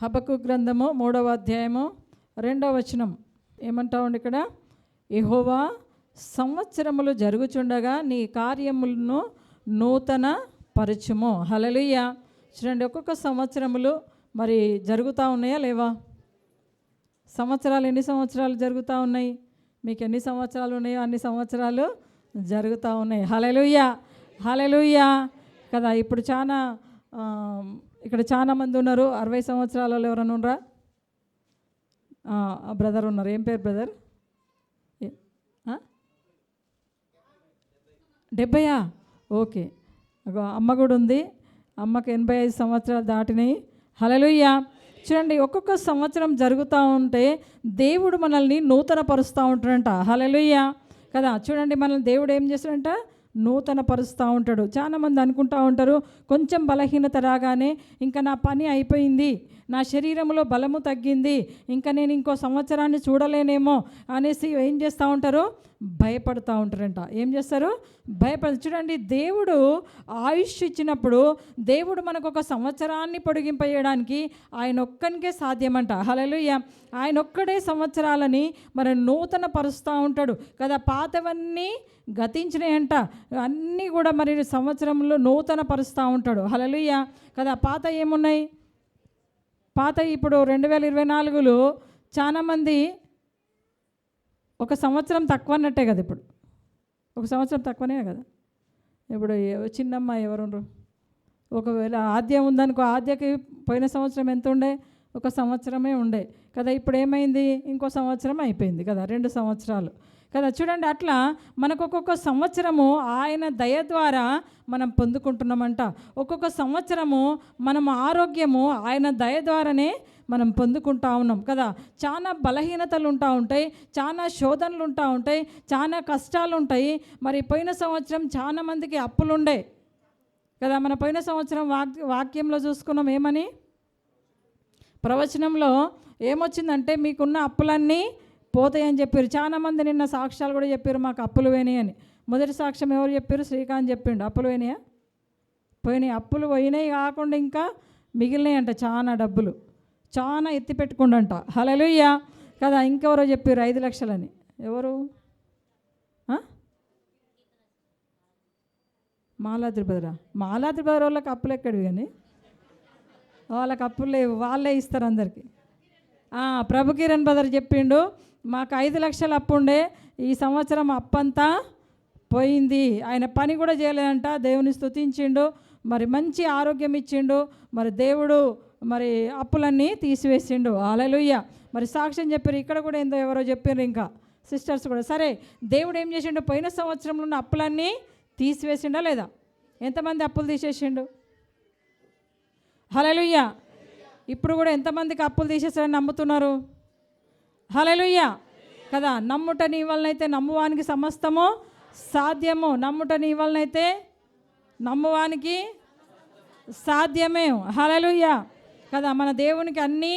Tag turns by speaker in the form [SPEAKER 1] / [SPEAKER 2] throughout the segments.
[SPEAKER 1] హబక్కు గ్రంథము 3వ అధ్యాయము 2వ వచనం ఏమంటామండి ఇక్కడ? యెహోవా సంవత్సరములు జరుగుచుండగా నీ కార్యములను నూతన పరచుము. హల్లెలూయా. చూడండి, ఒక్కొక్క సంవత్సరములు మరి జరుగుతూ ఉన్నాయా లేవా? సంవత్సరాలు ఎన్ని సంవత్సరాలు జరుగుతూ ఉన్నాయి? మీకు ఎన్ని సంవత్సరాలు ఉన్నాయో అన్ని సంవత్సరాలు జరుగుతూ ఉన్నాయి. హల్లెలూయా, హల్లెలూయా కదా. ఇప్పుడు ఇక్కడ చాలా మంది ఉన్నారు. 60 సంవత్సరాలలో ఎవరైనా ఉన్నారా? బ్రదర్ ఉన్నారు. ఏం పేరు బ్రదర్? 70? ఓకే. అమ్మ కూడా ఉంది. అమ్మకి 85 సంవత్సరాలు దాటినాయి. హల్లెలూయా. చూడండి, ఒక్కొక్క సంవత్సరం జరుగుతూ ఉంటే దేవుడు మనల్ని నూతన పరుస్తూ ఉంటాడంట. హల్లెలూయా కదా. చూడండి, మనల్ని దేవుడు ఏం చేస్తాడంట? నూతన పరుస్తూ ఉంటాడు. చాలామంది అనుకుంటూ ఉంటారు, కొంచెం బలహీనత రాగానే ఇంకా నా పని అయిపోయింది, నా శరీరంలో బలము తగ్గింది, ఇంకా నేను ఇంకో సంవత్సరాన్ని చూడలేనేమో అనేసి ఏం చేస్తూ ఉంటారు? భయపడుతూ ఉంటారంట. ఏం చేస్తారు? చూడండి, దేవుడు ఆయుష్ ఇచ్చినప్పుడు దేవుడు మనకు ఒక సంవత్సరాన్ని పొడిగింపజేయడానికి ఆయన ఒక్కనికే సాధ్యమంట. హల్లెలూయా. ఆయన ఒక్కడే సంవత్సరాలని మరి నూతన పరుస్తూ ఉంటాడు కదా. పాతవన్నీ గతించినాయంట, అన్నీ కూడా మరి సంవత్సరంలో నూతన పరుస్తూ ఉంటాడు. హల్లెలూయా కదా. పాత ఏమున్నాయి? పాత ఇప్పుడు 2024లో చాలామంది ఒక సంవత్సరం తక్కువ అన్నట్టే కదా. ఇప్పుడు ఒక సంవత్సరం తక్కువనే కదా. ఇప్పుడు చిన్నమ్మ ఎవరు, ఒకవేళ ఆద్య ఉందనుకో, ఆద్యకి పోయిన సంవత్సరం ఎంత ఉండే? ఒక సంవత్సరమే ఉండే కదా. ఇప్పుడు ఏమైంది? ఇంకో సంవత్సరం అయిపోయింది కదా, 2 సంవత్సరాలు కదా. చూడండి, అట్లా మనకు ఒక్కొక్క సంవత్సరము ఆయన దయ ద్వారా మనం పొందుకుంటున్నామంట. ఒక్కొక్క సంవత్సరము మనం ఆరోగ్యము ఆయన దయ ద్వారానే మనం పొందుకుంటా ఉన్నాం కదా. చాలా బలహీనతలు ఉంటా ఉంటాయి, చాలా శోధనలు ఉంటా ఉంటాయి, చాలా కష్టాలు ఉంటాయి. మరి పోయిన సంవత్సరం చాలా మందికి అప్పులుండే కదా. మన పోయిన సంవత్సరం వాక్యంలో చూసుకున్నాం. ఏమని? ప్రవచనంలో ఏమొచ్చిందంటే మీకున్న అప్పులన్నీ పోతాయని చెప్పారు. చాలామంది నిన్న సాక్ష్యాలు కూడా చెప్పారు, మాకు అప్పులు పోయినాయి అని. మొదటి సాక్ష్యం ఎవరు చెప్పారు? శ్రీకాంత్ చెప్పిండు. అప్పులు పోయినాయా? పోయినాయి. అప్పులు పోయినాయి కాకుండా ఇంకా మిగిలినాయి అంట చాలా డబ్బులు, చాలా ఎత్తి పెట్టుకుండంట. హల్లెలూయా కదా. ఇంకెవరో చెప్పారు 5 లక్షలని. ఎవరు? మాలాద్రి బదరా. మాలాద్రి బదర్ వాళ్ళకి అప్పులు ఎక్కడివి? కానీ వాళ్ళకి అప్పులు లేవు, వాళ్ళే ఇస్తారు అందరికీ. ప్రభు కిరణ్ బదర్ చెప్పిండు, మాకు 5 లక్షల అప్పు ఉండే, ఈ సంవత్సరం అప్పంతా పోయింది. ఆయన పని కూడా చేయలేదంట, దేవుని స్తుతించిండు, మరి మంచి ఆరోగ్యం ఇచ్చిండు, మరి దేవుడు మరి అప్పులన్నీ తీసివేసిండు. హల్లెలూయా. మరి సాక్ష్యం చెప్పారు. ఇక్కడ కూడా ఏందో ఎవరో చెప్పారు, ఇంకా సిస్టర్స్ కూడా. సరే, దేవుడు ఏం చేసిండు? పోయిన సంవత్సరంలో ఉన్న అప్పులన్నీ తీసివేసిండా లేదా? ఎంతమంది అప్పులు తీసేసిండు? హల్లెలూయా. ఇప్పుడు కూడా ఎంతమందికి అప్పులు తీసేసారని నమ్ముతున్నారు? హల్లెలూయా కదా. నమ్ముట నీ వలనైతే నమ్మువానికి సమస్తము సాధ్యము. నమ్ముట నీ వలనైతే నమ్మువానికి సాధ్యమే. హల్లెలూయా కదా. మన దేవునికి అన్నీ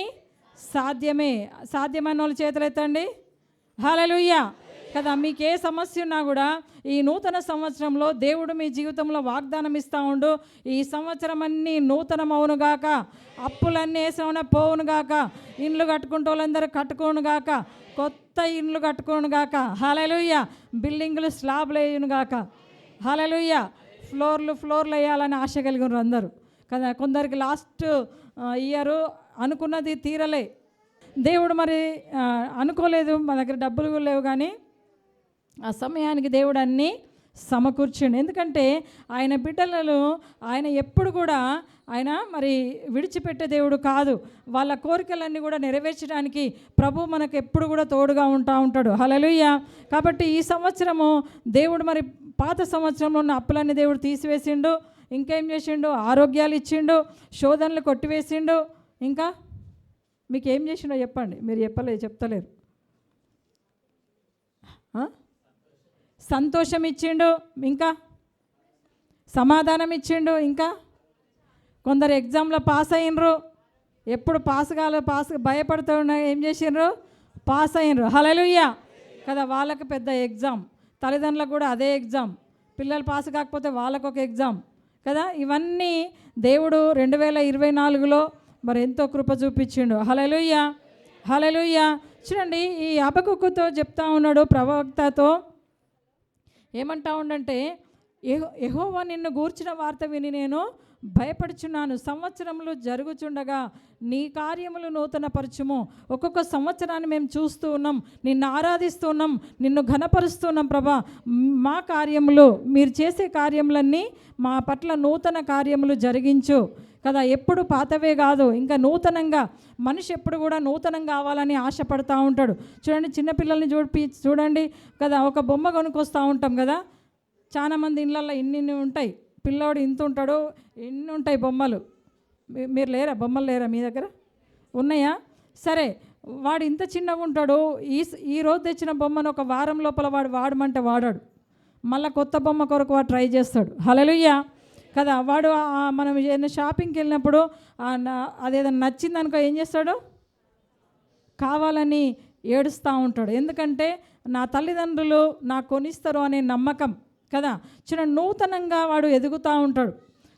[SPEAKER 1] సాధ్యమే. సాధ్యమైన వాళ్ళ చేతులు ఎత్తండి. హల్లెలూయా కదా. మీకు ఏ సమస్య ఉన్నా కూడా ఈ నూతన సంవత్సరంలో దేవుడు మీ జీవితంలో వాగ్దానం ఇస్తూ ఉండు. ఈ సంవత్సరం అన్నీ నూతనమవునుగాక, అప్పులన్నీ వేసవున పోవునుగాక, ఇండ్లు కట్టుకుంటూ వాళ్ళందరూ కట్టుకోనుగాక, కొత్త ఇండ్లు కట్టుకోనుగాక. హల్లెలూయా. బిల్డింగులు స్లాబ్లు వేయునుగాక. హల్లెలూయా. ఫ్లోర్లు వేయాలని ఆశ కలిగినారు అందరూ కదా. కొందరికి లాస్ట్ ఇయర్ అనుకున్నది తీరలే. దేవుడు మరి అనుకోలేదు, మన దగ్గర డబ్బులు లేవు, కానీ ఆ సమయానికి దేవుడు అన్నీ సమకూర్చండి. ఎందుకంటే ఆయన బిడ్డలను ఆయన ఎప్పుడు కూడా ఆయన మరి విడిచిపెట్టే దేవుడు కాదు. వాళ్ళ కోరికలన్నీ కూడా నెరవేర్చడానికి ప్రభు మనకు ఎప్పుడు కూడా తోడుగా ఉంటాడు. హల్లెలూయా. కాబట్టి ఈ సంవత్సరము దేవుడు మరి పాత సంవత్సరంలో ఉన్న అప్పులన్నీ దేవుడు తీసివేసిండు. ఇంకేం చేసిండు? ఆరోగ్యాలు ఇచ్చిండు, శోధనలు కొట్టివేసిండు. ఇంకా మీకు ఏం చేసిండో చెప్పండి. మీరు చెప్తలేరు. సంతోషం ఇచ్చిండు, ఇంకా సమాధానం ఇచ్చిండు. ఇంకా కొందరు ఎగ్జామ్లో పాస్ అయినరు, ఎప్పుడు పాస్ భయపడుతూ ఏం చేసిండ్రు? పాస్ అయినరు. హల్లెలూయా కదా. వాళ్ళకి పెద్ద ఎగ్జామ్, తల్లిదండ్రులకు కూడా అదే ఎగ్జామ్, పిల్లలు పాస్ కాకపోతే వాళ్ళకు ఒక ఎగ్జామ్ కదా. ఇవన్నీ దేవుడు 2024లో మరి ఎంతో కృప చూపించిండు. హల్లెలూయా, హల్లెలూయా. చూడండి, ఈ హబక్కూకుతో చెప్తా ఉన్నాడు, ప్రవక్తతో ఏమంటా ఉండంటే, యెహోవా నిన్ను గూర్చిన వార్త విని నేను భయపడుచున్నాను. సంవత్సరములు జరుగుచుండగా నీ కార్యములు నూతన పరచుము. ఒక్కొక్క సంవత్సరాన్ని మేము చూస్తూ ఉన్నాం, నిన్ను ఆరాధిస్తూ ఉన్నాం, నిన్ను ఘనపరుస్తున్నాం ప్రభా. మా కార్యములు, మీరు చేసే కార్యములన్నీ మా పట్ల నూతన కార్యములు జరిగించు కదా. ఎప్పుడు పాతవే కాదు, ఇంకా నూతనంగా. మనిషి ఎప్పుడు కూడా నూతనం కావాలని ఆశపడుతూ ఉంటాడు. చూడండి, చిన్నపిల్లల్ని చూడండి కదా, ఒక బొమ్మ కొనుక్కొస్తూ ఉంటాం కదా. చాలామంది ఇళ్ళల్లో ఇన్ని ఉంటాయి, పిల్లోడు ఇంత ఉంటాడు, ఎన్ని ఉంటాయి బొమ్మలు. మీరు లేరా, బొమ్మలు లేరా మీ దగ్గర? ఉన్నాయా? సరే, వాడు ఇంత చిన్నగా ఉంటాడు. ఈ రోజు తెచ్చిన బొమ్మను ఒక వారం లోపల వాడు వాడమంటే వాడాడు, మళ్ళీ కొత్త బొమ్మ కొరకు వాడు ట్రై చేస్తాడు. హల్లెలూయా కదా. వాడు మనం ఏదైనా షాపింగ్కి వెళ్ళినప్పుడు అదేదైనా నచ్చిందనుకో ఏం చేస్తాడు, కావాలని ఏడుస్తూ ఉంటాడు. ఎందుకంటే నా తల్లిదండ్రులు నాకు కొనిస్తారు అనే నమ్మకం కదా. చూడండి, నూతనంగా వాడు ఎదుగుతూ ఉంటాడు,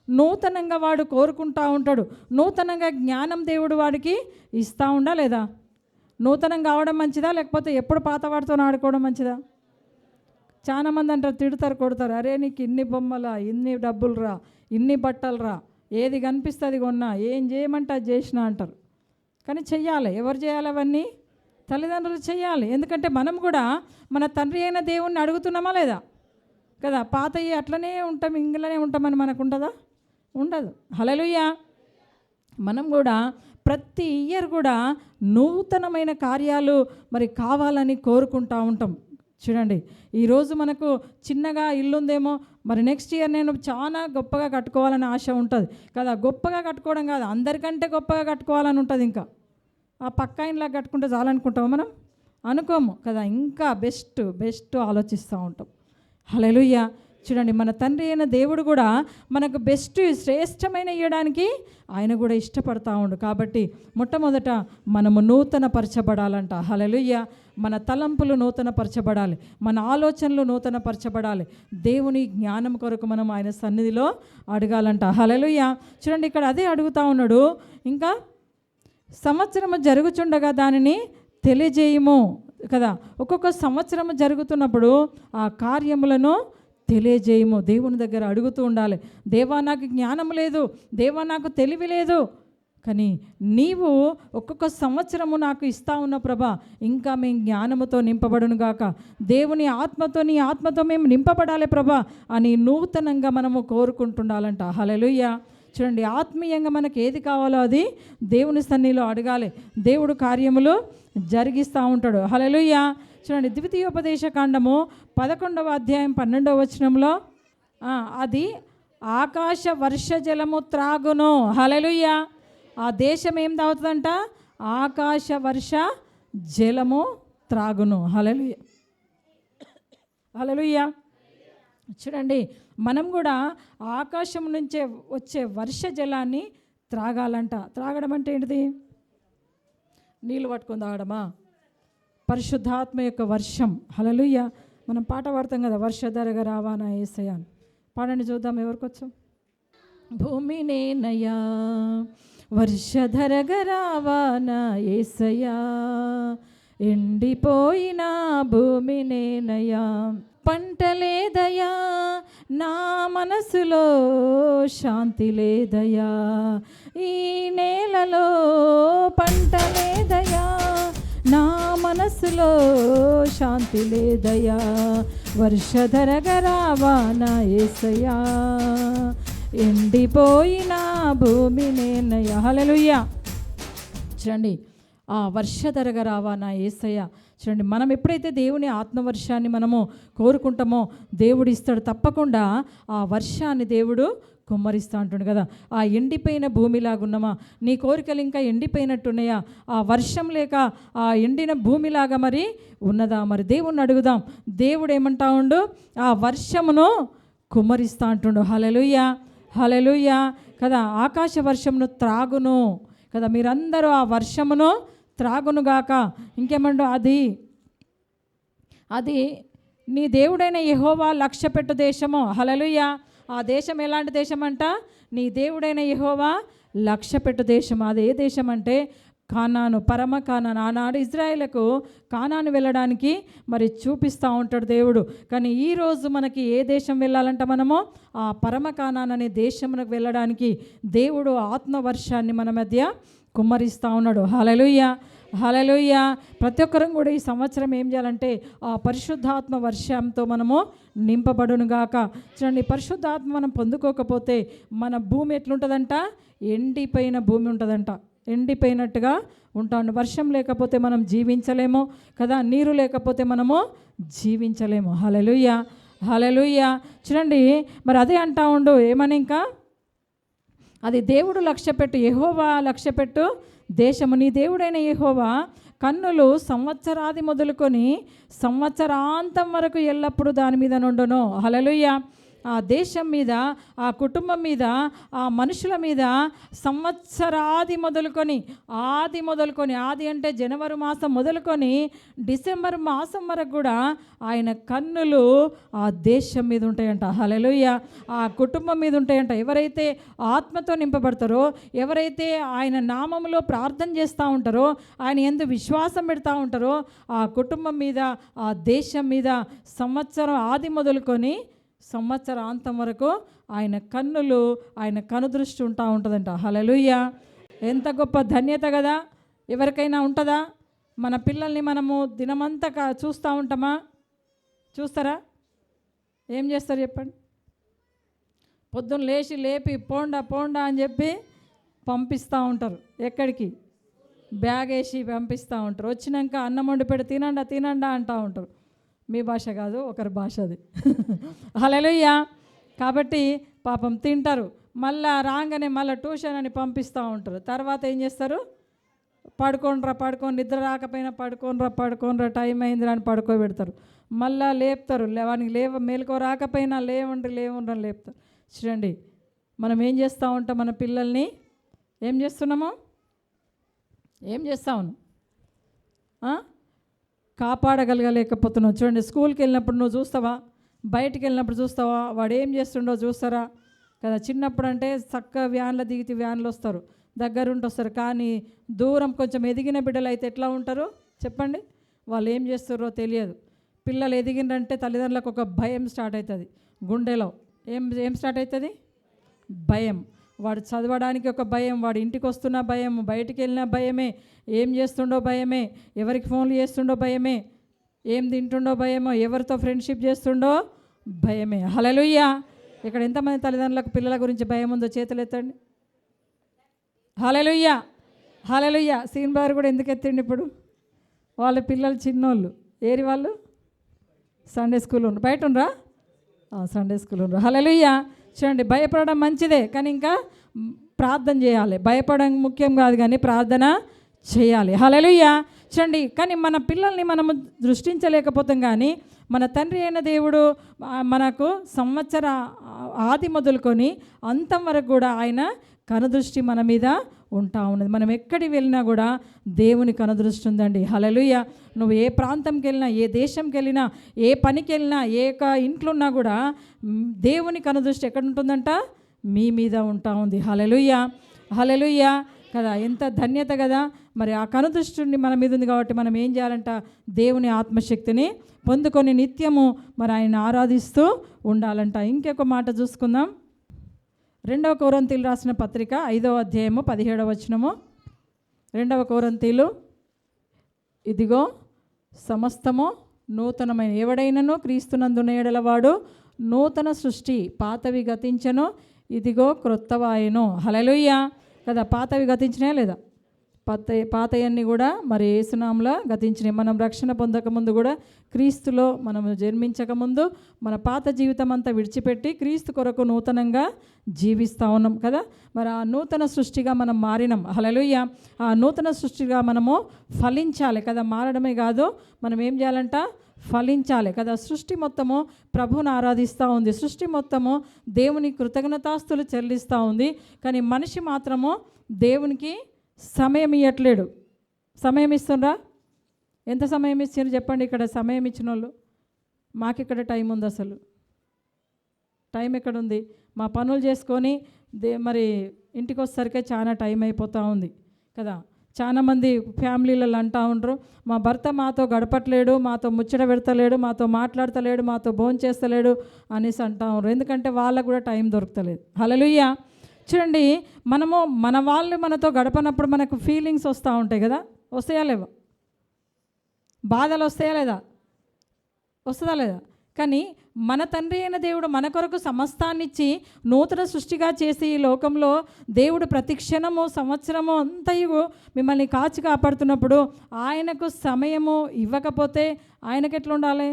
[SPEAKER 1] నూతనంగా వాడు కోరుకుంటూ ఉంటాడు, నూతనంగా జ్ఞానం దేవుడు వాడికి ఇస్తూ ఉండా లేదా? నూతనం కావడం మంచిదా, లేకపోతే ఎప్పుడు పాత వాడితో ఆడుకోవడం మంచిదా? చాలామంది అంటారు, తిడతారు, కొడతారు, అరే నీకు ఇన్ని బొమ్మలా, ఇన్ని డబ్బులు రా, ఇన్ని బట్టలు రా, ఏది కనిపిస్తుంది కొన్నా, ఏం చేయమంటే అది చేసిన అంటారు. కానీ చెయ్యాలి. ఎవరు చేయాలి అవన్నీ? తల్లిదండ్రులు చెయ్యాలి. ఎందుకంటే మనం కూడా మన తండ్రి అయిన దేవుణ్ణి అడుగుతున్నామా లేదా కదా. పాతయ్యి అట్లనే ఉంటాం, ఇంగ్లనే ఉంటామని మనకు ఉంటుందా? ఉండదు. హల్లెలూయా. మనం కూడా ప్రతి ఇయర్ కూడా నూతనమైన కార్యాలు మరి కావాలని కోరుకుంటూ ఉంటాం. చూడండి, ఈరోజు మనకు చిన్నగా ఇల్లు ఉందేమో, మరి నెక్స్ట్ ఇయర్ నేను చాలా గొప్పగా కట్టుకోవాలని ఆశ ఉంటుంది కదా. గొప్పగా కట్టుకోవడం కాదు, అందరికంటే గొప్పగా కట్టుకోవాలని ఉంటుంది. ఇంకా ఆ పక్క ఇంట్లో కట్టుకుంటే చాలనుకుంటాము మనం, అనుకోము కదా. ఇంకా బెస్ట్ ఆలోచిస్తూ ఉంటాం. హల్లెలూయా. చూడండి, మన తండ్రి అయిన దేవుడు కూడా మనకు బెస్ట్, శ్రేష్టమైన ఇవ్వడానికి ఆయన కూడా ఇష్టపడతా ఉండు. కాబట్టి మొట్టమొదట మనము నూతన పరచబడాలంట. హల్లెలూయా. మన తలంపులు నూతన పరచబడాలి, మన ఆలోచనలు నూతన పరచబడాలి. దేవుని జ్ఞానం కొరకు మనం ఆయన సన్నిధిలో అడగాలంట. హల్లెలూయా. చూడండి, ఇక్కడ అదే అడుగుతా ఉన్నాడు. ఇంకా సంవత్సరము జరుగుచుండగా దానిని తెలియజేయము కదా. ఒక్కొక్క సంవత్సరము జరుగుతున్నప్పుడు ఆ కార్యములను తెలియజేయము. దేవుని దగ్గర అడుగుతూ ఉండాలి. దేవా నాకు జ్ఞానం లేదు, దేవా నాకు తెలివి లేదు, కానీ నీవు ఒక్కొక్క సంవత్సరము నాకు ఇస్తా ఉన్న ప్రభా, ఇంకా మేము జ్ఞానముతో నింపబడును గాక, దేవుని ఆత్మతో, నీ ఆత్మతో మేము నింపబడాలి ప్రభా అని నూతనంగా మనము కోరుకుంటుండాలంట. హల్లెలూయా. చూడండి, ఆత్మీయంగా మనకి ఏది కావాలో అది దేవుని సన్నిధిలో అడగాలి. దేవుడు కార్యములు జరిగిస్తూ ఉంటాడు. హల్లెలూయా. చూడండి, ద్వితీయోపదేశ కాండము 11వ అధ్యాయం 12వ వచనంలో అది ఆకాశ వర్ష జలము త్రాగును. హల్లెలూయా. ఆ దేశం ఏం తాగుతుందంట? ఆకాశ వర్ష జలము త్రాగును. హల్లెలూయా, హల్లెలూయా. చూడండి, మనం కూడా ఆకాశం నుంచే వచ్చే వర్ష జలాన్ని త్రాగాలంట. త్రాగడం అంటే ఏంటిది? నీళ్ళు పట్టుకొని తాగడమా? పరిశుద్ధాత్మ యొక్క వర్షం. హల్లెలూయా. మనం పాట పాడతాం కదా, వర్షధరగా రావానా యేసయ్యా. పాడండి చూద్దాం ఎవరికొచ్చు. భూమి నేనయ్యా వర్షధరగా రావానా యేసయ్యా, ఎండిపోయిన భూమి నేనయ్యా, పంట లేదయా నా మనసులో, శాంతి లేదయా ఈ నేలలో, పంట లేదయా నా మనసులో, శాంతి లేదయా, వర్షధరగా రావానా యేసయ్యా, ఎండిపోయిన భూమి నేనయ్యా. హల్లెలూయా. చూడండి, ఆ వర్షధరగా రావానా యేసయ్యా. చూడండి, మనం ఎప్పుడైతే దేవుని ఆత్మవర్షాన్ని మనము కోరుకుంటామో దేవుడు ఇస్తాడు. తప్పకుండా ఆ వర్షాన్ని దేవుడు కుమ్మరిస్తూ అంటుండు కదా. ఆ ఎండిపోయిన భూమిలాగున్నామా? నీ కోరికలు ఇంకా ఎండిపోయినట్టున్నాయా? ఆ వర్షం లేక ఆ ఎండిన భూమిలాగా మరి ఉన్నదా? మరి దేవుణ్ణి అడుగుదాం. దేవుడు ఏమంటా ఉండు? ఆ వర్షమును కుమ్మరిస్తూ అంటుండు. హల్లెలూయా, హల్లెలూయా కదా. ఆకాశ వర్షమును త్రాగును కదా. మీరందరూ ఆ వర్షమును త్రాగునుగాక. ఇంకేమంటూ? అది నీ దేవుడైన యెహోవా లక్ష్యపెట్టు దేశము. హల్లెలూయా. ఆ దేశం ఎలాంటి దేశం అంట? నీ దేవుడైన యెహోవా లక్ష్యపెట్టు దేశం. అది ఏ దేశం అంటే కానాను, పరమ కానాను. ఆనాడు ఇజ్రాయేలుకు కానాను వెళ్ళడానికి మరి చూపిస్తూ ఉంటాడు దేవుడు. కానీ ఈరోజు మనకి ఏ దేశం వెళ్ళాలంట? మనము ఆ పరమ కానాను అనే దేశమునకు వెళ్ళడానికి దేవుడు ఆత్మవర్షాన్ని మన మధ్య కుమ్మరిస్తూ ఉన్నాడు. హల్లెలూయా, హల్లెలూయా. ప్రతి ఒక్కరం కూడా ఈ సంవత్సరం ఏం చేయాలంటే ఆ పరిశుద్ధాత్మ వర్షంతో మనము నింపబడునుగాక. చూడండి, పరిశుద్ధాత్మ మనం పొందుకోకపోతే మన భూమి ఎట్లుంటుందంట? ఎండిపోయిన భూమి ఉంటుందంట. ఎండిపోయినట్టుగా ఉంటాను. వర్షం లేకపోతే మనం జీవించలేము కదా, నీరు లేకపోతే మనము జీవించలేము. హల్లెలూయా, హల్లెలూయా. చూడండి, మరి అదే అంటా ఉండు ఏమని, ఇంకా అది దేవుడు లక్ష్యపెట్టు, యెహోవా లక్ష్యపెట్టు దేశము. నీ దేవుడైన యెహోవా కన్నులు సంవత్సరాది మొదలుకొని సంవత్సరాంతం వరకు ఎల్లప్పుడూ దాని మీద నుండును. హల్లెలూయా. ఆ దేశం మీద, ఆ కుటుంబం మీద, ఆ మనుషుల మీద సంవత్సరాది మొదలుకొని, ఆది అంటే జనవరి మాసం మొదలుకొని డిసెంబర్ మాసం వరకు కూడా ఆయన కన్నులు ఆ దేశం మీద ఉంటాయంట. హల్లెలూయా. ఆ కుటుంబం మీద ఉంటాయంట. ఎవరైతే ఆత్మతో నింపబడతారో, ఎవరైతే ఆయన నామములో ప్రార్థన చేస్తూ ఉంటారో, ఆయన యందు విశ్వాసం పెడతా ఉంటారో, ఆ కుటుంబం మీద, ఆ దేశం మీద సంవత్సరం ఆది మొదలుకొని సంవత్సరాంతం వరకు ఆయన కన్నులు, ఆయన కనుదృష్టి ఉంటా ఉంటుందంట. హల్లెలూయా. ఎంత గొప్ప ధన్యత కదా. ఎవరికైనా ఉంటుందా? మన పిల్లల్ని మనము దినమంతా చూస్తూ ఉంటామా? చూస్తారా? ఏం చేస్తారు చెప్పండి? పొద్దున్న లేపి పోండా అని చెప్పి పంపిస్తూ ఉంటారు. ఎక్కడికి? బ్యాగ్ వేసి పంపిస్తూ ఉంటారు. వచ్చినాక అన్నం వండి పెట్టి తినండా అంటూ ఉంటారు. మీ భాష కాదు, ఒకరి భాష అది. హల్లెలూయా. కాబట్టి పాపం తింటారు. మళ్ళా రాగానే మళ్ళీ ట్యూషన్ అని పంపిస్తూ ఉంటారు. తర్వాత ఏం చేస్తారు? పడుకోని నిద్ర రాకపోయినా పడుకోనరా టైం అయిందిరా అని పడుకోబెడతారు. మళ్ళా లేపుతారు. వానికి మేలుకో రాకపోయినా లేవండి అని లేపుతారు. చూడండి, మనం ఏం చేస్తూ ఉంటాం? మన పిల్లల్ని ఏం చేస్తున్నాము? ఏం చేస్తాము? కాపాడగలగలేకపోతున్నావు. చూడండి, స్కూల్కి వెళ్ళినప్పుడు నువ్వు చూస్తావా? బయటికి వెళ్ళినప్పుడు చూస్తావా? వాడు ఏం చేస్తుండో చూస్తారా కదా. చిన్నప్పుడు అంటే చక్కగా వ్యాన్లో దిగితే వ్యాన్లు వస్తారు, దగ్గరుండి వస్తారు. కానీ దూరం కొంచెం ఎదిగిన బిడ్డలు అయితే ఎట్లా ఉంటారు చెప్పండి? వాళ్ళు ఏం చేస్తారో తెలియదు. పిల్లలు ఎదిగినంటే తల్లిదండ్రులకు ఒక భయం స్టార్ట్ అవుతుంది గుండెలో. ఏం స్టార్ట్ అవుతుంది? భయం. వాడు చదవడానికి ఒక భయం, వాడు ఇంటికి వస్తున్న భయం, బయటికి వెళ్ళిన భయమే, ఏం చేస్తుండో భయమే, ఎవరికి ఫోన్లు చేస్తుండో భయమే, ఏం తింటుండో భయమో, ఎవరితో ఫ్రెండ్షిప్ చేస్తుండో భయమే. హల్లెలూయా. ఇక్కడ ఎంతమంది తల్లిదండ్రులకు పిల్లల గురించి భయం ఉందో చేతులు ఎత్తండి. హల్లెలూయా, హల్లెలూయా. సీన్ బార్ కూడా ఎందుకు ఎత్తండి? ఇప్పుడు వాళ్ళ పిల్లలు చిన్నోళ్ళు. ఏరి వాళ్ళు? సండే స్కూల్ ఉండరు. బయట ఉండరా? సండే స్కూల్ ఉండరు. హల్లెలూయా. చూడండి, భయపడడం మంచిదే, కానీ ఇంకా ప్రార్థన చేయాలి. భయపడడం ముఖ్యం కాదు, కానీ ప్రార్థన చేయాలి. హల్లెలూయా. చూడండి, కానీ మన పిల్లల్ని మనము దృష్టించలేకపోతాం. కానీ మన తండ్రి అయిన దేవుడు మనకు సంవత్సర ఆది మొదలుకొని అంతం వరకు కూడా ఆయన కనుదృష్టి మన మీద ఉంటా ఉన్నది. మనం ఎక్కడికి వెళ్ళినా కూడా దేవుని కనుదృష్టి ఉందండి. హల్లెలూయా. నువ్వు ఏ ప్రాంతంకి వెళ్ళినా, ఏ దేశంకి వెళ్ళినా, ఏ పనికి వెళ్ళినా, ఏ ఇంట్లో ఉన్నా కూడా దేవుని కనుదృష్టి ఎక్కడ ఉంటుందంట? మీ మీద ఉంటా ఉంది. హల్లెలూయా, హల్లెలూయా కదా. ఎంత ధన్యత కదా. మరి ఆ కనుదృష్టి మన మీద ఉంది కాబట్టి మనం ఏం చేయాలంట? దేవుని ఆత్మశక్తిని పొందుకొని నిత్యము మరి ఆయన ఆరాధిస్తూ ఉండాలంట. ఇంకొక మాట చూసుకుందాం. 2 కొరింథీయులు రాసిన పత్రిక 5వ అధ్యాయము 17వ వచనము. 2 కొరింథీయులు, ఇదిగో సమస్తము నూతనమైన, ఎవడైనను క్రీస్తునందున్న యెడలవాడు నూతన సృష్టి, పాతవి గతించెను, ఇదిగో క్రొత్తవాయెను. హల్లెలూయా కదా. పాతవి గతించినాయా లేదా? పాతయన్నీ కూడా మరి యేసునామములో గతించినాయి. మనం రక్షణ పొందకముందు కూడా, క్రీస్తులో మనం జన్మించకముందు మన పాత జీవితం అంతా విడిచిపెట్టి క్రీస్తు కొరకు నూతనంగా జీవిస్తూ ఉన్నాం కదా. మరి ఆ నూతన సృష్టిగా మనం మారినాం. హల్లెలూయా. ఆ నూతన సృష్టిగా మనము ఫలించాలి కదా. మారడమే కాదు, మనం ఏం చేయాలంట? ఫలించాలి కదా. సృష్టి మొత్తము ప్రభువుని ఆరాధిస్తూ ఉంది. సృష్టి మొత్తము దేవుని కృతజ్ఞతాస్తులు చెల్లిస్తూ ఉంది. కానీ మనిషి మాత్రము దేవునికి సమయం ఇవ్వట్లేడు. సమయం ఇస్తుండ్రా? ఎంత సమయం ఇచ్చారు చెప్పండి? ఇక్కడ సమయం ఇచ్చిన వాళ్ళు, మాకిక్కడ టైం ఉంది? అసలు టైం ఎక్కడుంది? మా పనులు చేసుకొని మరి ఇంటికి వచ్చేసరికే చాలా టైం అయిపోతూ ఉంది కదా. చాలామంది ఫ్యామిలీలలో అంటూ ఉంటారు, మా భర్త మాతో గడపట్లేడు, మాతో ముచ్చట పెడతలేడు, మాతో మాట్లాడతలేడు, మాతో భోంచేస్తలేడు అనేసి అంటూ ఉంటారు. ఎందుకంటే వాళ్ళకు కూడా టైం దొరకతలేదు. హల్లెలూయా. చూడండి, మనము మన వాళ్ళు మనతో గడపనప్పుడు మనకు ఫీలింగ్స్ వస్తూ ఉంటాయి కదా. వస్తాయా లేవా? బాధలు వస్తాయా లేదా? వస్తుందా లేదా? కానీ మన తండ్రి అయిన దేవుడు మన కొరకు సమస్తాన్నిచ్చి నూతన సృష్టిగా చేసి ఈ లోకంలో దేవుడు ప్రతి క్షణము సంవత్సరము అంతయు మిమ్మల్ని కాచి కాపాడుతున్నప్పుడు ఆయనకు సమయము ఇవ్వకపోతే ఆయనకి ఎట్లా ఉండాలి?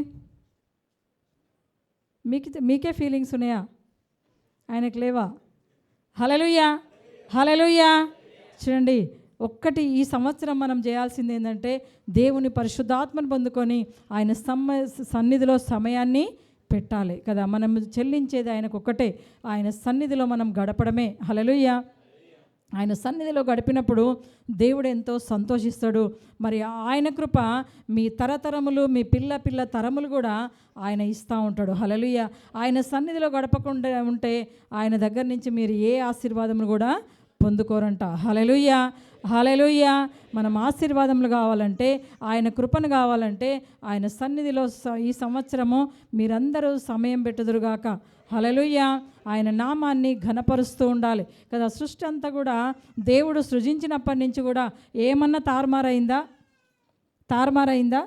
[SPEAKER 1] మీకే ఫీలింగ్స్ ఉన్నాయా? ఆయనకు లేవా? హల్లెలూయా, హల్లెలూయా. చూడండి, ఒక్కటి ఈ సంవత్సరం మనం చేయాల్సింది ఏంటంటే దేవుని పరిశుద్ధాత్మను పొందుకొని ఆయన సన్నిధిలో సమయాన్ని పెట్టాలి కదా. మనం చెల్లించేది ఆయనకు ఒక్కటే, ఆయన సన్నిధిలో మనం గడపడమే. హల్లెలూయా. ఆయన సన్నిధిలో గడిపినప్పుడు దేవుడు ఎంతో సంతోషిస్తాడు. మరి ఆయన కృప మీ తరతరములు, మీ పిల్ల తరములు కూడా ఆయన ఇస్తూ ఉంటాడు. హల్లెలూయా. ఆయన సన్నిధిలో గడపకుండా ఉంటే ఆయన దగ్గర నుంచి మీరు ఏ ఆశీర్వాదములు కూడా పొందుకోరంట. హల్లెలూయా, హల్లెలూయా. మనం ఆశీర్వాదములు కావాలంటే, ఆయన కృపను కావాలంటే ఆయన సన్నిధిలో ఈ సంవత్సరము మీరందరూ సమయం పెట్టుదురుగాక. హల్లెలూయా. ఆయన నామాన్ని ఘనపరుస్తూ ఉండాలి కదా. సృష్టి అంతా కూడా దేవుడు సృజించినప్పటి నుంచి కూడా ఏమన్నా తారుమారైందా? తారుమారైందా?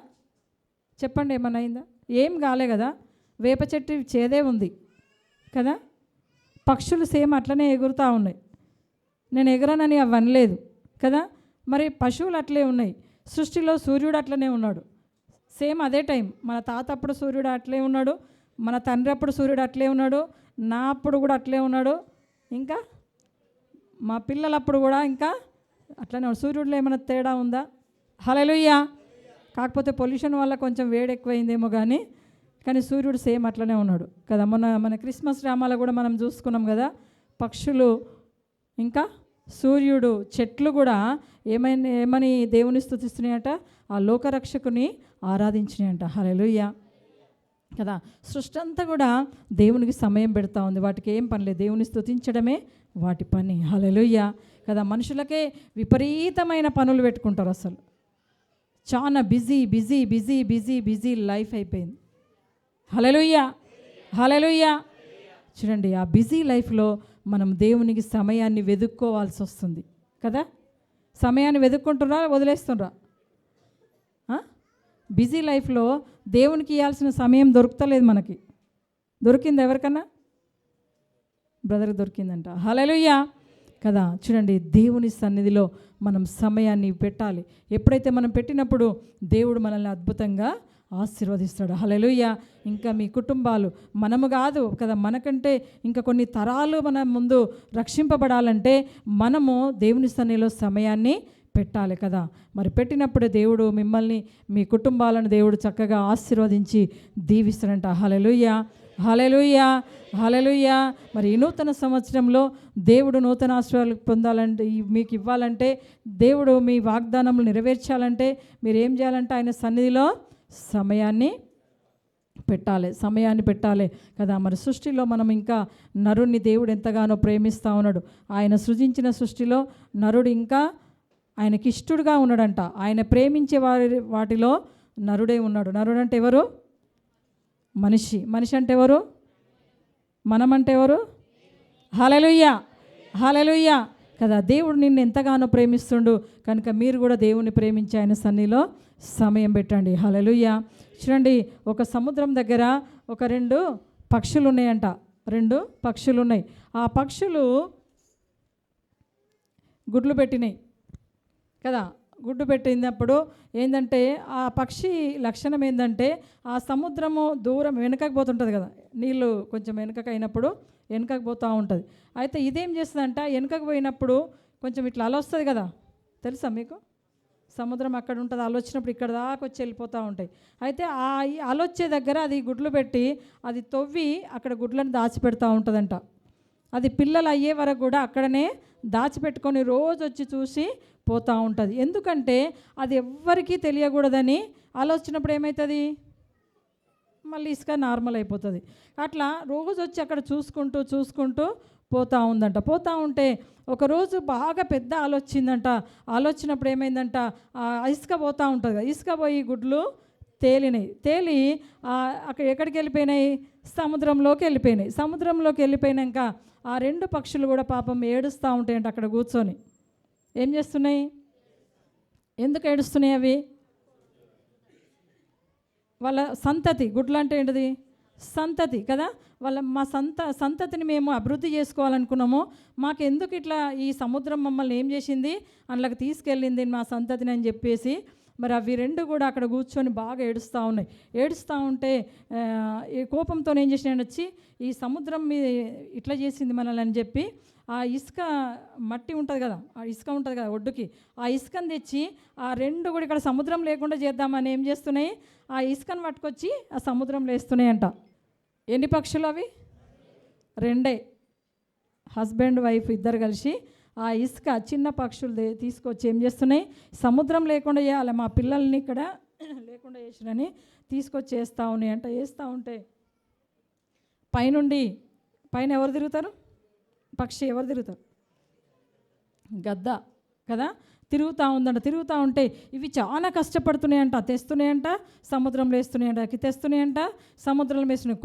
[SPEAKER 1] చెప్పండి, ఏమన్నా అయిందా? ఏం కాలే కదా. వేప చెట్టు చేదే ఉంది కదా. పక్షులు సేమ్ అట్లనే ఎగురుతూ ఉన్నాయి. నేను ఎగరనని అవనలేదు కదా. మరి పశువులు అట్లే ఉన్నాయి. సృష్టిలో సూర్యుడు అట్లనే ఉన్నాడు. సేమ్ అదే టైం. మన తాత అప్పుడు సూర్యుడు అట్లే ఉన్నాడు, మన తండ్రి అప్పుడు సూర్యుడు అట్లే ఉన్నాడు, నా అప్పుడు కూడా అట్లే ఉన్నాడు, ఇంకా మా పిల్లలప్పుడు కూడా ఇంకా అట్లనే ఉన్నాడు. సూర్యుడిలో ఏమైనా తేడా ఉందా? హల్లెలూయా. కాకపోతే పొల్యూషన్ వల్ల కొంచెం వేడి ఎక్కువైందేమో కానీ సూర్యుడు సేమ్ అట్లనే ఉన్నాడు కదా. మన క్రిస్మస్ డ్రామాలో కూడా మనం చూసుకున్నాం కదా. పక్షులు, ఇంకా సూర్యుడు, చెట్లు కూడా ఏమని దేవుని స్తుతిస్తున్నాయట? ఆ లోకరక్షకుని ఆరాధించినాయంట. హల్లెలూయా కదా. సృష్టి అంతా కూడా దేవునికి సమయం పెడతా ఉంది. వాటికి ఏం పని లేదు, దేవుని స్తుతించడమే వాటి పని. హల్లెలూయా కదా. మనుషులకే విపరీతమైన పనులు పెట్టుకుంటారు. అసలు చాలా busy busy busy busy busy life అయిపోయింది. హల్లెలూయా, హల్లెలూయా. చూడండి, ఆ బిజీ లైఫ్లో మనం దేవునికి సమయాన్ని వెతుక్కోవాల్సి వస్తుంది కదా. సమయాన్ని వెతుక్కుంటున్నా, వదిలేస్తుండ్రా? బిజీ లైఫ్లో దేవునికి ఇవ్వాల్సిన సమయం దొరుకుతలేదు మనకి. దొరికింది ఎవరికన్నా? బ్రదర్కి దొరికిందంట. హల్లెలూయా కదా. చూడండి, దేవుని సన్నిధిలో మనం సమయాన్ని పెట్టాలి. ఎప్పుడైతే మనం పెట్టినప్పుడు దేవుడు మనల్ని అద్భుతంగా ఆశీర్వదిస్తాడు. హల్లెలూయా. ఇంకా మీ కుటుంబాలు, మనము కాదు కదా, మనకంటే ఇంకా కొన్ని తరాలు మన ముందు రక్షింపబడాలంటే మనము దేవుని సన్నిధిలో సమయాన్ని పెట్టాలి కదా. మరి పెట్టినప్పుడు దేవుడు మిమ్మల్ని, మీ కుటుంబాలను దేవుడు చక్కగా ఆశీర్వదించి దీవిస్తాడంట. హల్లెలూయా, హల్లెలూయా, హల్లెలూయా. మరి ఈ నూతన సంవత్సరంలో దేవుడు నూతన ఆశీర్వాదాలు పొందాలంటే, మీకు ఇవ్వాలంటే, దేవుడు మీ వాగ్దానములు నెరవేర్చాలంటే మీరు ఏం చేయాలంటే ఆయన సన్నిధిలో సమయాన్ని పెట్టాలి కదా. మరి సృష్టిలో మనం ఇంకా నరుణ్ణి దేవుడు ఎంతగానో ప్రేమిస్తూ ఉన్నాడు. ఆయన సృజించిన సృష్టిలో నరుడు ఇంకా ఆయనకి ఇష్టడుగా ఉన్నాడంట. ఆయన ప్రేమించే వాటిలో నరుడే ఉన్నాడు. నరుడు అంటే ఎవరు? మనిషి. మనిషి అంటే ఎవరు? మనమంటే ఎవరు? హల్లెలూయా, హల్లెలూయా కదా. దేవుడు నిన్ను ఎంతగానో ప్రేమిస్తుండు కనుక మీరు కూడా దేవుని ప్రేమించి ఆయన సన్నిధిలో సమయం పెట్టండి. హల్లెలూయా. చూడండి, ఒక సముద్రం దగ్గర ఒక 2 పక్షులు ఉన్నాయంట. 2 పక్షులు ఉన్నాయి. ఆ పక్షులు గుడ్లు పెట్టినాయి కదా. గుడ్డు పెట్టినప్పుడు ఏంటంటే ఆ పక్షి లక్షణం ఏంటంటే ఆ సముద్రము దూరం వెనకకు పోతుంటుంది కదా. నీళ్ళు కొంచెం వెనకకు అయినప్పుడు వెనకకు పోతూ ఉంటుంది. అయితే ఇదేం చేస్తుందంట, వెనకకు పోయినప్పుడు కొంచెం ఇట్లా అల వస్తుంది కదా, తెలుసా మీకు? సముద్రం అక్కడ ఉంటుంది, అల వచ్చినప్పుడు ఇక్కడ దాకా వచ్చి వెళ్ళిపోతూ ఉంటాయి. అయితే ఆ అలొచ్చే దగ్గర అది గుడ్లు పెట్టి అది తవ్వి అక్కడ గుడ్లను దాచిపెడతా ఉంటుందంట. అది పిల్లలు అయ్యే వరకు కూడా అక్కడనే దాచిపెట్టుకొని రోజు వచ్చి చూసి పోతూ ఉంటుంది. ఎందుకంటే అది ఎవ్వరికీ తెలియకూడదని. అలా వచ్చినప్పుడు ఏమవుతుంది, మళ్ళీ ఇసుక నార్మల్ అయిపోతుంది. అట్లా రోజు వచ్చి అక్కడ చూసుకుంటూ పోతూ ఉందంట. పోతూ ఉంటే ఒకరోజు బాగా పెద్ద ఆలోచిందంట. ఆలోచనప్పుడు ఏమైందంట, ఇసుక పోతూ ఉంటుంది కదా, ఇసుక పోయి గుడ్లు తేలినాయి. తేలి అక్కడ ఎక్కడికి వెళ్ళిపోయినాయి, సముద్రంలోకి వెళ్ళిపోయినాయి. సముద్రంలోకి వెళ్ళిపోయినాక ఆ 2 పక్షులు కూడా పాపం ఏడుస్తూ ఉంటాయంట అక్కడ కూర్చొని. ఏం చేస్తున్నాయి, ఎందుకు ఏడుస్తున్నాయి అవి? వాళ్ళ సంతతి, గుడ్లు అంటే ఏంటిది, సంతతి కదా, మా సంతతిని మేము అభివృద్ధి చేసుకోవాలనుకున్నాము. మాకు ఎందుకు ఇట్లా ఈ సముద్రం మమ్మల్ని ఏం చేసింది, అందులోకి తీసుకెళ్ళింది మా సంతతిని అని చెప్పేసి మరి అవి 2 కూడా అక్కడ కూర్చొని బాగా ఏడుస్తూ ఉన్నాయి. ఏడుస్తూ ఉంటే ఈ కోపంతో ఏం చేసినాయని వచ్చి, ఈ సముద్రం మీద ఇట్లా చేసింది మనల్ని అని చెప్పి ఆ ఇసుక మట్టి ఉంటుంది కదా, ఆ ఇసుక ఉంటుంది కదా ఒడ్డుకి, ఆ ఇసుకను తెచ్చి ఆ 2 కూడా ఇక్కడ సముద్రం లేకుండా చేద్దామని ఏం చేస్తున్నాయి, ఆ ఇసుకను పట్టుకొచ్చి ఆ సముద్రంలో వేస్తున్నాయంట. ఎన్ని పక్షులు అవి? 2. హస్బెండ్ వైఫ్ ఇద్దరు కలిసి ఆ ఇసుక చిన్న పక్షులు తీసుకొచ్చి ఏం చేస్తున్నాయి, సముద్రం లేకుండా చేయాలి, మా పిల్లల్ని ఇక్కడ లేకుండా చేసినని తీసుకొచ్చి వేస్తూ ఉన్నాయి అంట. వేస్తూ ఉంటే పైన ఎవరు తిరుగుతారు, పక్షి ఎవరు తిరుగుతారు, గద్ద కదా, తిరుగుతూ ఉందంట. తిరుగుతూ ఉంటే ఇవి చాలా కష్టపడుతున్నాయంట, తెస్తున్నాయంట, సముద్రంలో వేస్తున్నాయంట, తెస్తున్నాయంట, సముద్రంలో వేస్తున్నాయి.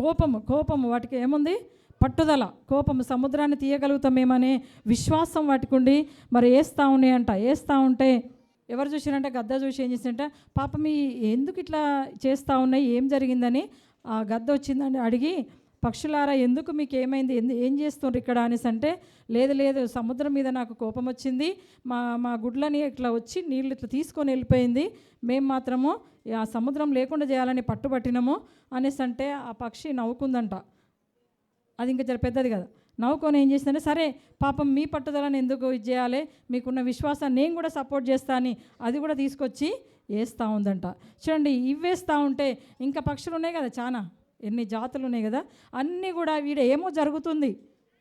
[SPEAKER 1] కోపము వాటికి ఏముంది, పట్టుదల, కోపం, సముద్రాన్ని తీయగలుగుతామేమనే విశ్వాసం వాటికి ఉండి మరి వేస్తూ ఉన్నాయంట. వేస్తూ ఉంటే ఎవరు చూసినంటే, గద్ద చూసి ఏం చేసిందంట, పాపం ఎందుకు ఇట్లా చేస్తూ ఉన్నాయి, ఏం జరిగిందని ఆ గద్ద వచ్చిందని అడిగి, పక్షులారా ఎందుకు మీకు ఏమైంది, ఏం చేస్తుండ్రు ఇక్కడ అనేసి అంటే, లేదు సముద్రం మీద నాకు కోపం వచ్చింది, మా గుడ్లని ఇట్లా వచ్చి నీళ్ళు ఇట్లా తీసుకొని వెళ్ళిపోయింది, మేము మాత్రము ఆ సముద్రం లేకుండా చేయాలని పట్టుబట్టినాము అనేసి అంటే ఆ పక్షి నవ్వుకుందంట. అది ఇంకా చాలా పెద్దది కదా, నవ్వుకొని ఏం చేసిందంటే, సరే పాపం మీ పట్టుదలని ఎందుకు ఇది చేయాలి, మీకున్న విశ్వాసాన్ని నేను కూడా సపోర్ట్ చేస్తా అని అది కూడా తీసుకొచ్చి వేస్తూ ఉందంట. చూడండి, ఇవి వేస్తూ ఉంటే ఇంకా పక్షులు ఉన్నాయి కదా, చాలా ఎన్ని జాతులు ఉన్నాయి కదా, అన్నీ కూడా ఈడ ఏమో జరుగుతుంది,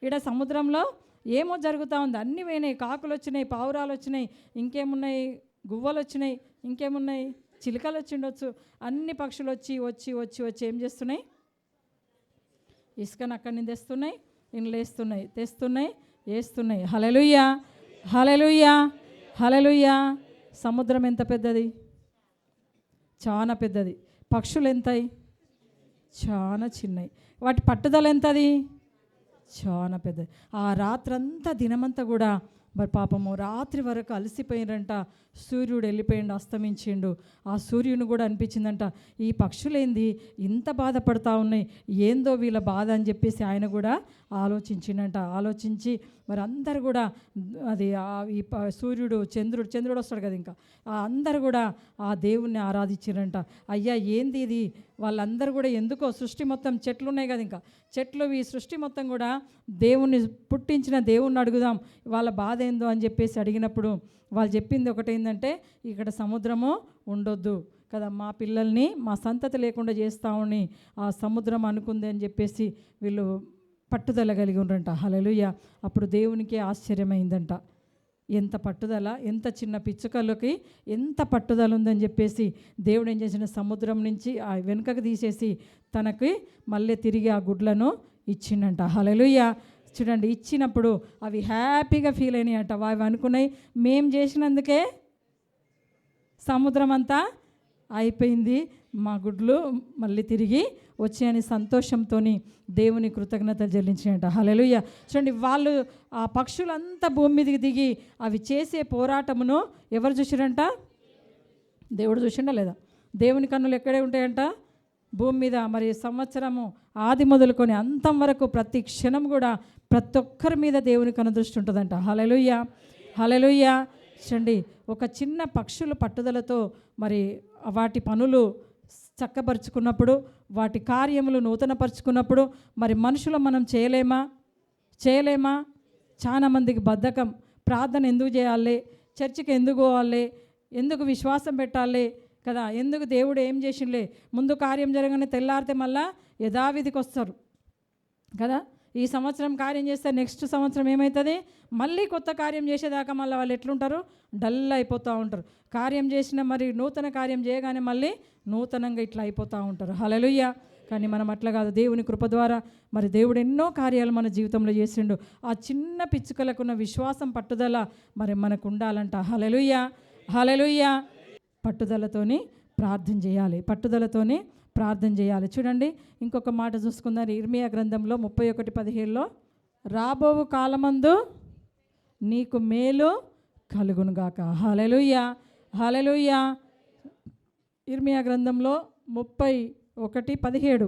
[SPEAKER 1] ఈడ సముద్రంలో ఏమో జరుగుతూ ఉంది, అన్నీ పోయినాయి, కాకులు వచ్చినాయి, పావురాలు వచ్చినాయి, ఇంకేమున్నాయి, గువ్వలు వచ్చినాయి, ఇంకేమున్నాయి, చిలుకలు వచ్చిండొచ్చు, అన్ని పక్షులు వచ్చి ఏం చేస్తున్నాయి, ఇసుకను అక్కడి నుంచి తెస్తున్నాయి, ఇండ్లు తెస్తున్నాయి, వేస్తున్నాయి. హల్లెలూయా, హల్లెలూయా, హల్లెలూయా. సముద్రం ఎంత పెద్దది, చాలా పెద్దది. పక్షులు ఎంతయి, చాలా చిన్నవి. వాటి పట్టుదల ఎంతది, చాలా పెద్దది. ఆ రాత్రంతా దినమంతా కూడా మరి పాపము రాత్రి వరకు అలసిపోయినంట. సూర్యుడు వెళ్ళిపోయిండు, అస్తమించిండు. ఆ సూర్యుని కూడా అనిపించిందంట, ఈ పక్షులేంది ఇంత బాధపడతా ఉన్నాయి, ఏందో వీళ్ళ బాధ అని చెప్పేసి ఆయన కూడా ఆలోచించిండంట. ఆలోచించి మరి అందరు కూడా అది ఈ సూర్యుడు చంద్రుడు వస్తాడు కదా, ఇంకా అందరు కూడా ఆ దేవుణ్ణి ఆరాధించారంట. అయ్యా ఏంది ఇది, వాళ్ళందరూ కూడా ఎందుకో సృష్టి మొత్తం చెట్లు ఉన్నాయి కదా, ఇంకా చెట్లు, ఈ సృష్టి మొత్తం కూడా దేవుణ్ణి పుట్టించిన దేవుణ్ణి అడుగుదాం, వాళ్ళ బాధ ఏందో అని చెప్పేసి అడిగినప్పుడు వాళ్ళు చెప్పింది ఒకటేందంటే, ఇక్కడ సముద్రము ఉండొద్దు కదా, మా పిల్లల్ని మా సంతతి లేకుండా చేస్తామని ఆ సముద్రం అనుకుంది అని చెప్పేసి వీళ్ళు పట్టుదల కలిగి ఉండంట. హల్లెలూయా. అప్పుడు దేవునికి ఆశ్చర్యమైందంట, ఎంత పట్టుదల, ఎంత చిన్న పిచ్చుకలకి ఎంత పట్టుదల ఉందని చెప్పేసి దేవుడు ఏం చేసిన, సముద్రం నుంచి ఆ వెనుకకు తీసేసి తనకి మళ్ళీ తిరిగి ఆ గుడ్లను ఇచ్చిండంట. హల్లెలూయా. చూడండి, ఇచ్చినప్పుడు అవి హ్యాపీగా ఫీల్ అయినాయి అంట. అవి అనుకున్నాయి, మేము చేసినందుకే సముద్రం అంతా అయిపోయింది, మా గుడ్లు మళ్ళీ తిరిగి వచ్చాయని సంతోషంతో దేవుని కృతజ్ఞతలు చెల్లించినట్ట. హల్లెలూయా. చూడండి, వాళ్ళు ఆ పక్షులంతా భూమి మీదకి దిగి అవి చేసే పోరాటమును ఎవరు చూసిరంట, దేవుడు చూసిండా లేదా? దేవుని కన్నులు ఎక్కడే ఉంటాయంట, భూమి మీద. మరి సంవత్సరము ఆది మొదలుకొని అంతం వరకు ప్రతి క్షణం కూడా ప్రతి ఒక్కరి మీద దేవుని కన్ను దృష్టి ఉంటుందంట. హల్లెలూయా, హల్లెలూయా. చూడండి, ఒక చిన్న పక్షుల పట్టుదలతో మరి వాటి పనులు చక్కపరుచుకున్నప్పుడు, వాటి కార్యములు నూతనపరుచుకున్నప్పుడు మరి మనుషులు మనం చేయలేమా? చాలా మందికి బద్ధకం. ప్రార్థన ఎందుకు చేయాలి, చర్చికి ఎందుకు పోవాలి, ఎందుకు విశ్వాసం పెట్టాలి కదా, ఎందుకు దేవుడు ఏం చేసిండే, ముందు కార్యం జరగగానే తెల్లారితే మళ్ళా యథావిధికి వస్తారు కదా. ఈ సంవత్సరం కార్యం చేస్తే నెక్స్ట్ సంవత్సరం ఏమవుతుంది, మళ్ళీ కొత్త కార్యం చేసేదాకా మళ్ళీ వాళ్ళు ఎట్లుంటారు, డల్ అయిపోతూ ఉంటారు. కార్యం చేసిన మరి నూతన కార్యం చేయగానే మళ్ళీ నూతనంగా ఇట్లా అయిపోతూ ఉంటారు. హల్లెలూయా. కానీ మనం అట్లా కాదు. దేవుని కృప ద్వారా మరి దేవుడు ఎన్నో కార్యాలు మన జీవితంలో చేసిండు. ఆ చిన్న పిచ్చుకలకున్న విశ్వాసం, పట్టుదల మరి మనకు ఉండాలంట. హల్లెలూయా, హల్లెలూయా. పట్టుదలతోని ప్రార్థన చేయాలి, పట్టుదలతోని ప్రార్థన చేయాలి. చూడండి, ఇంకొక మాట చూసుకుందాం. ఇర్మియా గ్రంథంలో 31:17లో రాబోవు కాలమందు నీకు మేలు కలుగునుగాక. హల్లెలూయా, హల్లెలూయా. ఇర్మియా గ్రంథంలో 31:17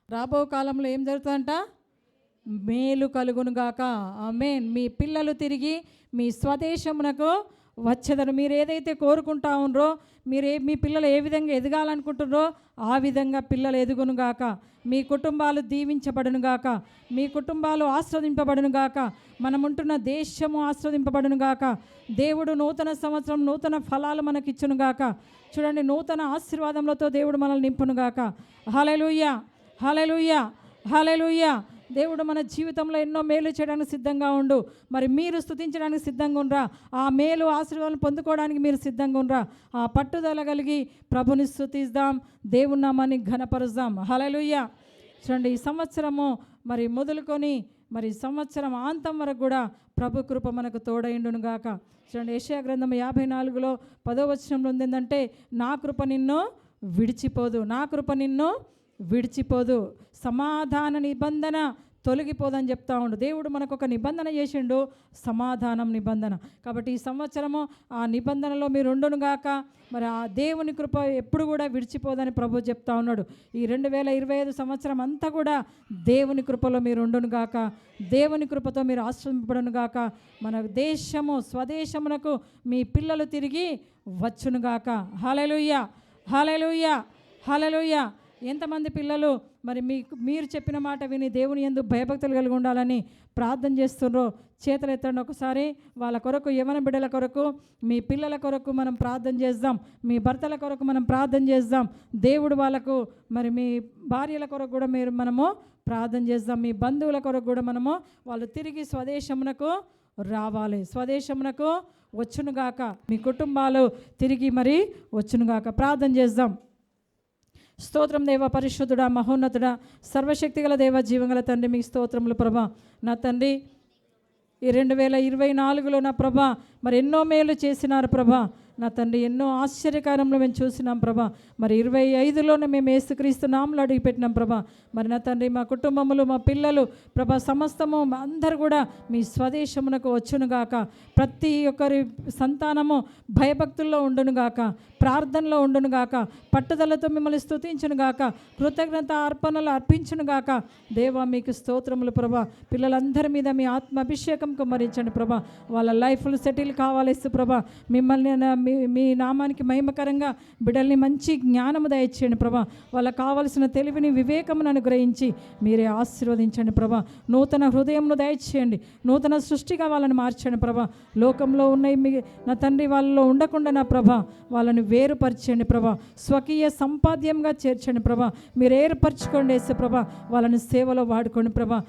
[SPEAKER 1] రాబో కాలంలో ఏం జరుగుతుందంట? మేలు కలుగునుగాక. ఆమేన్. మీ పిల్లలు తిరిగి మీ స్వదేశమునకు వచ్చేదరు. మీరు ఏదైతే కోరుకుంటా ఉన్నారో, మీ పిల్లలు ఏ విధంగా ఎదగాలనుకుంటున్నారో ఆ విధంగా పిల్లలు ఎదుగునుగాక. మీ కుటుంబాలు దీవించబడునుగాక, మీ కుటుంబాలు ఆస్వాదింపబడునుగాక, మనముంటున్న దేశము ఆస్వాదింపబడునుగాక. దేవుడు నూతన సంవత్సరం నూతన ఫలాలు మనకిచ్చునుగాక. చూడండి, నూతన ఆశీర్వాదములతో దేవుడు మనల్ని నింపునుగాక. హల్లెలూయా, హల్లెలూయా, హల్లెలూయా. దేవుడు మన జీవితంలో ఎన్నో మేలు చేయడానికి సిద్ధంగా ఉండు. మరి మీరు స్తుతించడానికి సిద్ధంగా ఉండరా? ఆ మేలు ఆశీర్వాదం పొందుకోవడానికి మీరు సిద్ధంగా ఉండరా? ఆ పట్టుదల కలిగి ప్రభుని స్తుతిద్దాం, దేవుని నామాన్ని ఘనపరుద్దాం. హల్లెలూయా. చూడండి, ఈ సంవత్సరము మరి మొదలుకొని మరి సంవత్సరం అంతం వరకు కూడా ప్రభు కృప మనకు తోడైండును గాక. చూడండి, యెషయా గ్రంథం 54లో 10వ వచనంలో ఉంది ఏంటంటే, నా కృప నిన్ను విడిచిపోదు, నా కృప నిన్ను విడిచిపోదు, సమాధాన నిబంధన తొలగిపోదని చెప్తా ఉండు. దేవుడు మనకు ఒక నిబంధన చేసిండు, సమాధానం నిబంధన. కాబట్టి ఈ సంవత్సరము ఆ నిబంధనలో మీరు ఉండునుగాక. మరి ఆ దేవుని కృప ఎప్పుడు కూడా విడిచిపోదని ప్రభు చెప్తా ఉన్నాడు. ఈ 2025 సంవత్సరం అంతా కూడా దేవుని కృపలో మీరు ఉండునుగాక, దేవుని కృపతో మీరు ఆశ్రయింపబడునుగాక. మన దేశము స్వదేశమునకు మీ పిల్లలు తిరిగి వచ్చునుగాక. హల్లెలూయా, హల్లెలూయా, హల్లెలూయా. ఎంతమంది పిల్లలు మరి మీరు చెప్పిన మాట విని దేవుని యందు భయభక్తులు కలిగి ఉండాలని ప్రార్థన చేస్తున్నారో చేతులు ఎత్తండి ఒకసారి. వాళ్ళ కొరకు, యవన బిడ్డల కొరకు, మీ పిల్లల కొరకు మనం ప్రార్థన చేద్దాం. మీ భర్తల కొరకు మనం ప్రార్థన చేద్దాం. దేవుడు వాళ్ళకు మరి మీ భార్యల కొరకు కూడా మనము ప్రార్థన చేద్దాం. మీ బంధువుల కొరకు కూడా మనము వాళ్ళు తిరిగి స్వదేశమునకు రావాలి, స్వదేశమునకు వచ్చునుగాక. మీ కుటుంబాలు తిరిగి మరి వచ్చునుగాక. ప్రార్థన చేద్దాం. స్తోత్రం దేవ, పరిశుద్ధుడా, మహోన్నతుడా, సర్వశక్తిగల దేవ, జీవంగల తండ్రి, మీకు స్తోత్రములు ప్రభా. నా తండ్రి, ఈ 2024లో నా ప్రభా మరి ఎన్నో మేలు చేసినారు ప్రభా. నా తండ్రి, ఎన్నో ఆశ్చర్యకారంలో మేము చూసినాం ప్రభా. మరి 25లోనే మేము యేసుక్రీస్తు నామములో అడిగిపెట్టినాం ప్రభా. మరి నా తండ్రి, మా కుటుంబములు, మా పిల్లలు ప్రభా, సమస్తము అందరూ కూడా మీ స్వదేశమునకు వచ్చునుగాక. ప్రతి ఒక్కరి సంతానము భయభక్తుల్లో ఉండునుగాక, ప్రార్థనలో ఉండునుగాక, పట్టుదలతో మిమ్మల్ని స్తుతించునుగాక, కృతజ్ఞత అర్పణలు అర్పించునుగాక. దేవా, మీకు స్తోత్రములు ప్రభా. పిల్లలందరి మీద మీ ఆత్మ అభిషేకం కుమ్మరించండి ప్రభా. వాళ్ళ లైఫ్లు సెటిల్ కావాలేస్తు ప్రభా. మిమ్మల్ని మీ నామానికి మహిమకరంగా బిడ్డల్ని మంచి జ్ఞానము దయచేయండి ప్రభా. వాళ్ళకు కావలసిన తెలివిని, వివేకమును అనుగ్రహించి మీరే ఆశీర్వదించండి ప్రభా. నూతన హృదయంను దయచేయండి, నూతన సృష్టిగా వాళ్ళని మార్చండి ప్రభా. లోకంలో ఉన్న నా తండ్రి వాళ్ళలో ఉండకుండా నా ప్రభా వాళ్ళని వేరుపరచండి ప్రభా. స్వకీయ సంపాద్యంగా చేర్చండి ప్రభా. మీరు ఏర్పరచుకోండి యేసు ప్రభా. వాళ్ళని సేవలో వాడుకోండి ప్రభా.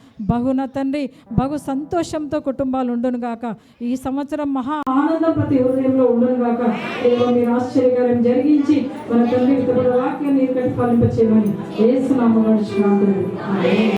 [SPEAKER 1] నా తండ్రి, బహు సంతోషంతో కుటుంబాలు ఉండునుగాక. ఈ సంవత్సరం మహా ఆనందం ప్రతి హృదయంలో ఉండునుగాక. దేవా, మీరు ఆశ్చర్యకార్యం జరిగించి మన తండ్రి వాక్యాన్ని ఫలింపచేయమని యేసు నామములో అడుగుచున్నాము.